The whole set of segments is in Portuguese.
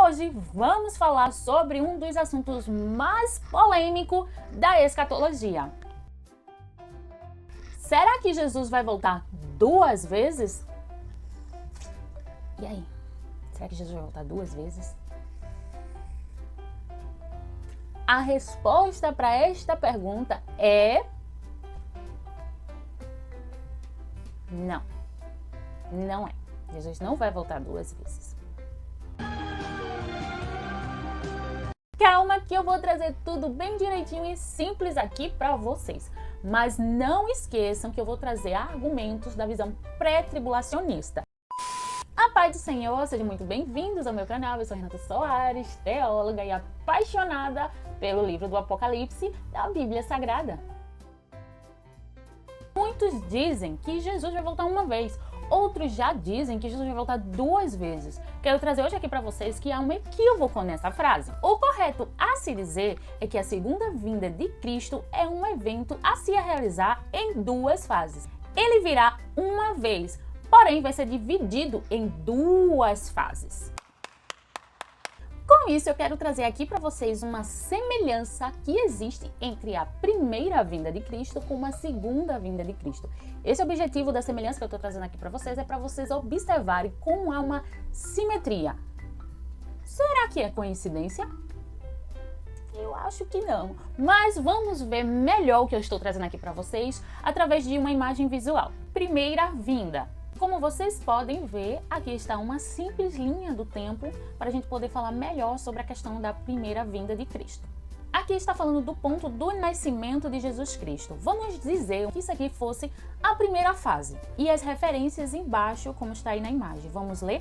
Hoje vamos falar sobre um dos assuntos mais polêmicos da escatologia. Será que Jesus vai voltar 2 vezes? E aí? Será que Jesus vai voltar 2 vezes? A resposta para esta pergunta é não. Não é. Jesus não vai voltar 2 vezes. Calma que eu vou trazer tudo bem direitinho e simples aqui para vocês. Mas não esqueçam que eu vou trazer argumentos da visão pré-tribulacionista. A paz do Senhor, sejam muito bem-vindos ao meu canal. Eu sou Renata Soares, teóloga e apaixonada pelo livro do Apocalipse da Bíblia Sagrada. Muitos dizem que Jesus vai voltar uma vez, outros já dizem que Jesus vai voltar 2 vezes. Quero trazer hoje aqui para vocês que há um equívoco nessa frase. O correto a se dizer é que a segunda vinda de Cristo é um evento a se realizar em 2 fases. Ele virá uma vez, porém vai ser dividido em 2 fases. Com isso, eu quero trazer aqui para vocês uma semelhança que existe entre a primeira vinda de Cristo com a segunda vinda de Cristo. Esse objetivo da semelhança que eu estou trazendo aqui para vocês é para vocês observarem como há uma simetria. Será que é coincidência? Eu acho que não. Mas vamos ver melhor o que eu estou trazendo aqui para vocês através de uma imagem visual. Primeira vinda. Como vocês podem ver, aqui está uma simples linha do tempo para a gente poder falar melhor sobre a questão da primeira vinda de Cristo. Aqui está falando do ponto do nascimento de Jesus Cristo. Vamos dizer que isso aqui fosse a primeira fase. E as referências embaixo, como está aí na imagem. Vamos ler?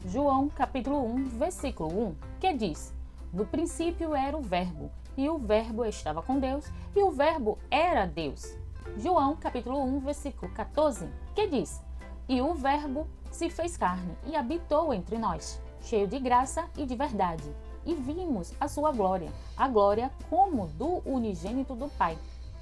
João capítulo 1, versículo 1, que diz: no princípio era o Verbo, e o Verbo estava com Deus, e o Verbo era Deus. João capítulo 1, versículo 14, que diz: e o Verbo se fez carne e habitou entre nós, cheio de graça e de verdade. E vimos a sua glória, a glória como do unigênito do Pai.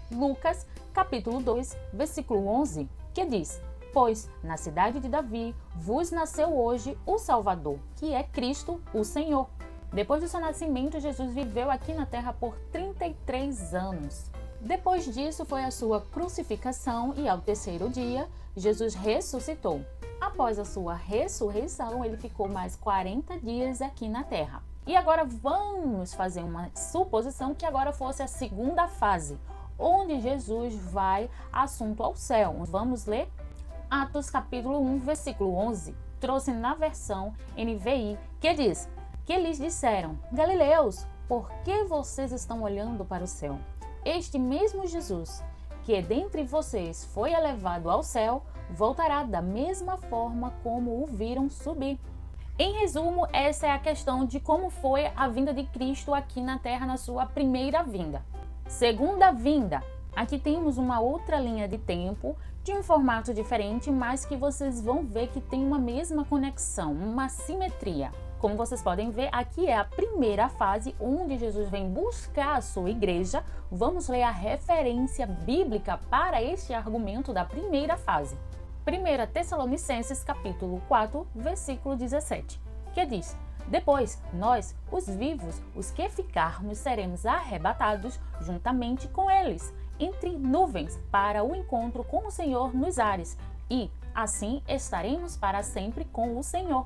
Lucas, capítulo 2, versículo 11, que diz: pois na cidade de Davi vos nasceu hoje o Salvador, que é Cristo, o Senhor. Depois do seu nascimento, Jesus viveu aqui na terra por 33 anos. Depois disso foi a sua crucificação e ao 3º dia, Jesus ressuscitou. Após a sua ressurreição, ele ficou mais 40 dias aqui na terra. E agora vamos fazer uma suposição que agora fosse a segunda fase, onde Jesus vai assunto ao céu. Vamos ler? Atos capítulo 1, versículo 11, trouxe na versão NVI, que diz: que lhes disseram: Galileus, por que vocês estão olhando para o céu? Este mesmo Jesus, que dentre vocês foi elevado ao céu, voltará da mesma forma como o viram subir. Em resumo, essa é a questão de como foi a vinda de Cristo aqui na Terra na sua primeira vinda. Segunda vinda. Aqui temos uma outra linha de tempo, de um formato diferente, mas que vocês vão ver que tem uma mesma conexão, uma simetria. Como vocês podem ver, aqui é a primeira fase onde Jesus vem buscar a sua igreja. Vamos ler a referência bíblica para este argumento da primeira fase. 1 Tessalonicenses capítulo 4, versículo 17, que diz: depois, nós, os vivos, os que ficarmos, seremos arrebatados juntamente com eles, entre nuvens, para o encontro com o Senhor nos ares, e assim estaremos para sempre com o Senhor.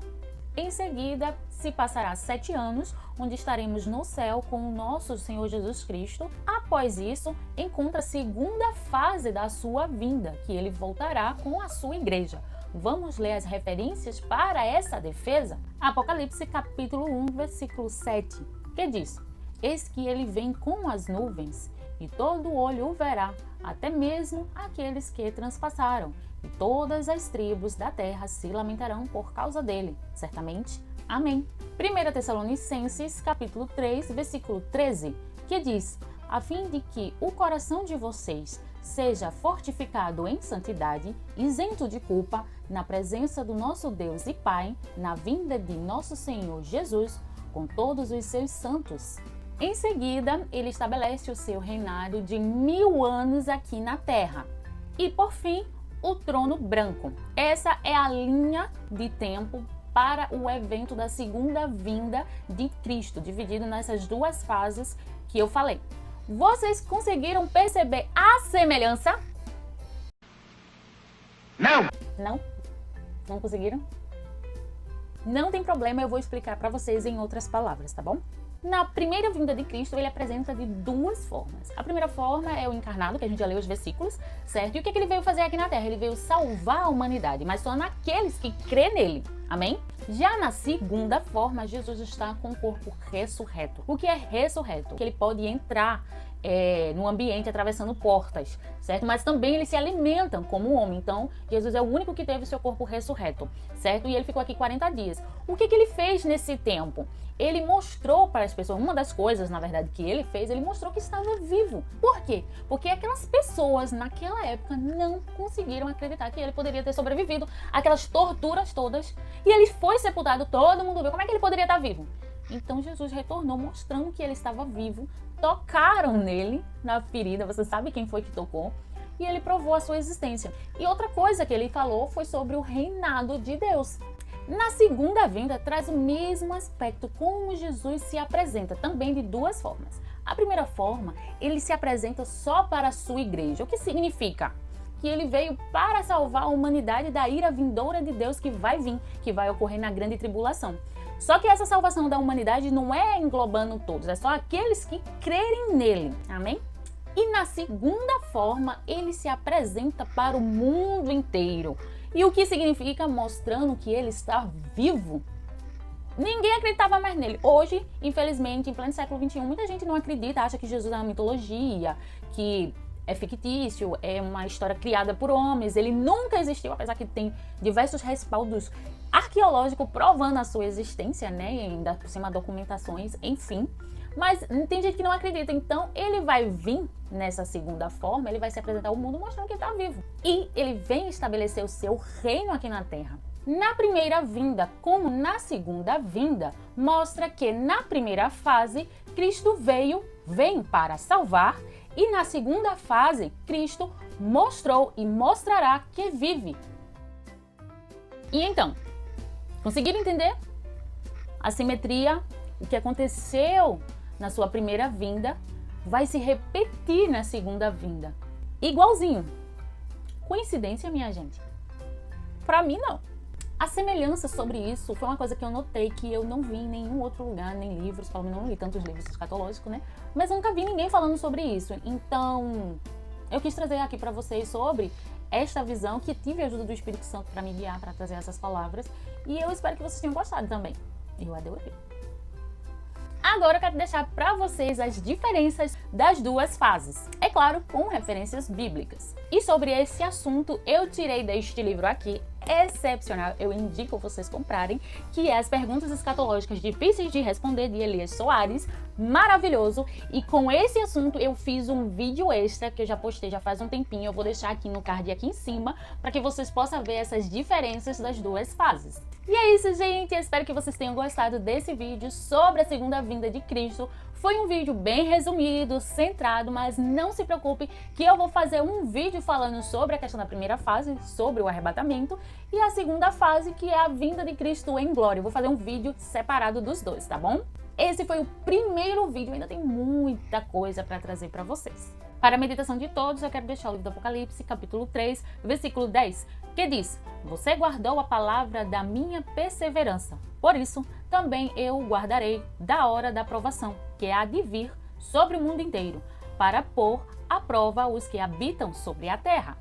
Em seguida, se passará 7 anos, onde estaremos no céu com o nosso Senhor Jesus Cristo. Após isso, encontra a segunda fase da sua vinda, que ele voltará com a sua igreja. Vamos ler as referências para essa defesa? Apocalipse capítulo 1, versículo 7, que diz: eis que ele vem com as nuvens, e todo olho o verá, até mesmo aqueles que transpassaram, e todas as tribos da terra se lamentarão por causa dele. Certamente. Amém. 1 Tessalonicenses, capítulo 3, versículo 13, que diz: a fim de que o coração de vocês seja fortificado em santidade, isento de culpa, na presença do nosso Deus e Pai, na vinda de nosso Senhor Jesus, com todos os seus santos. Em seguida, ele estabelece o seu reinado de 1000 anos aqui na terra. E por fim, o trono branco. Essa é a linha de tempo para o evento da segunda vinda de Cristo, dividido nessas duas fases que eu falei. Vocês conseguiram perceber a semelhança? Não! Não? Não conseguiram? Não tem problema, eu vou explicar para vocês em outras palavras, tá bom? Na primeira vinda de Cristo, ele apresenta de duas formas. A primeira forma é o encarnado, que a gente já leu os versículos, certo? E o que ele veio fazer aqui na Terra? Ele veio salvar a humanidade, mas só naqueles que crê nele. Amém? Já na segunda forma, Jesus está com o corpo ressurreto. O que é ressurreto? Que ele pode entrar no ambiente atravessando portas, certo? Mas também eles se alimentam como um homem. Então, Jesus é o único que teve seu corpo ressurreto, certo? E ele ficou aqui 40 dias. O que ele fez nesse tempo? Ele mostrou para as pessoas, uma das coisas, na verdade, que ele fez, ele mostrou que estava vivo. Por quê? Porque aquelas pessoas, naquela época, não conseguiram acreditar que ele poderia ter sobrevivido àquelas torturas todas. E ele foi sepultado, todo mundo viu. Como é que ele poderia estar vivo? Então, Jesus retornou mostrando que ele estava vivo. Tocaram nele, na ferida, você sabe quem foi que tocou, e ele provou a sua existência. E outra coisa que ele falou foi sobre o reinado de Deus. Na segunda vinda, traz o mesmo aspecto, como Jesus se apresenta, também de duas formas. A primeira forma, ele se apresenta só para a sua igreja. O que significa? Que ele veio para salvar a humanidade da ira vindoura de Deus que vai vir, que vai ocorrer na grande tribulação. Só que essa salvação da humanidade não é englobando todos, é só aqueles que crerem nele. Amém? E na segunda forma, ele se apresenta para o mundo inteiro. E o que significa? Mostrando que ele está vivo. Ninguém acreditava mais nele. Hoje, infelizmente, em pleno século XXI, muita gente não acredita, acha que Jesus é uma mitologia, que é fictício, é uma história criada por homens. Ele nunca existiu, apesar que tem diversos respaldos arqueológicos provando a sua existência, né? E ainda por cima documentações, enfim. Mas tem gente que não acredita, então ele vai vir nessa segunda forma, ele vai se apresentar ao mundo mostrando que ele está vivo. E ele vem estabelecer o seu reino aqui na Terra. Na primeira vinda, como na segunda vinda, mostra que na primeira fase, Cristo vem para salvar, e na segunda fase, Cristo mostrou e mostrará que vive. E então, conseguiram entender? A simetria, o que aconteceu na sua primeira vinda, vai se repetir na segunda vinda. Igualzinho. Coincidência, minha gente? Pra mim, não. A semelhança sobre isso foi uma coisa que eu notei que eu não vi em nenhum outro lugar, nem livros, pelo menos não li tantos livros escatológicos, né? Mas eu nunca vi ninguém falando sobre isso. Então, eu quis trazer aqui pra vocês sobre esta visão, que tive a ajuda do Espírito Santo para me guiar, para trazer essas palavras. E eu espero que vocês tenham gostado também. Eu adorei. Agora eu quero deixar para vocês as diferenças das duas fases. É claro, com referências bíblicas. E sobre esse assunto, eu tirei deste livro aqui, excepcional, eu indico vocês comprarem, que é As Perguntas Escatológicas Difíceis de Responder, de Elias Soares. Maravilhoso. E com esse assunto eu fiz um vídeo extra que eu já postei já faz um tempinho. Eu vou deixar aqui no card aqui em cima para que vocês possam ver essas diferenças das duas fases. E é isso, gente. Eu espero que vocês tenham gostado desse vídeo sobre a segunda vinda de Cristo. Foi um vídeo bem resumido, centrado, mas não se preocupe que eu vou fazer um vídeo falando sobre a questão da primeira fase, sobre o arrebatamento, e a segunda fase, que é a vinda de Cristo em glória. Eu vou fazer um vídeo separado dos dois, tá bom? Esse foi o primeiro vídeo, ainda tem muita coisa para trazer para vocês. Para a meditação de todos, eu quero deixar o livro do Apocalipse, capítulo 3, versículo 10, que diz: Você guardou a palavra da minha perseverança. Por isso, também eu guardarei da hora da provação, que há de vir sobre o mundo inteiro, para pôr à prova os que habitam sobre a terra.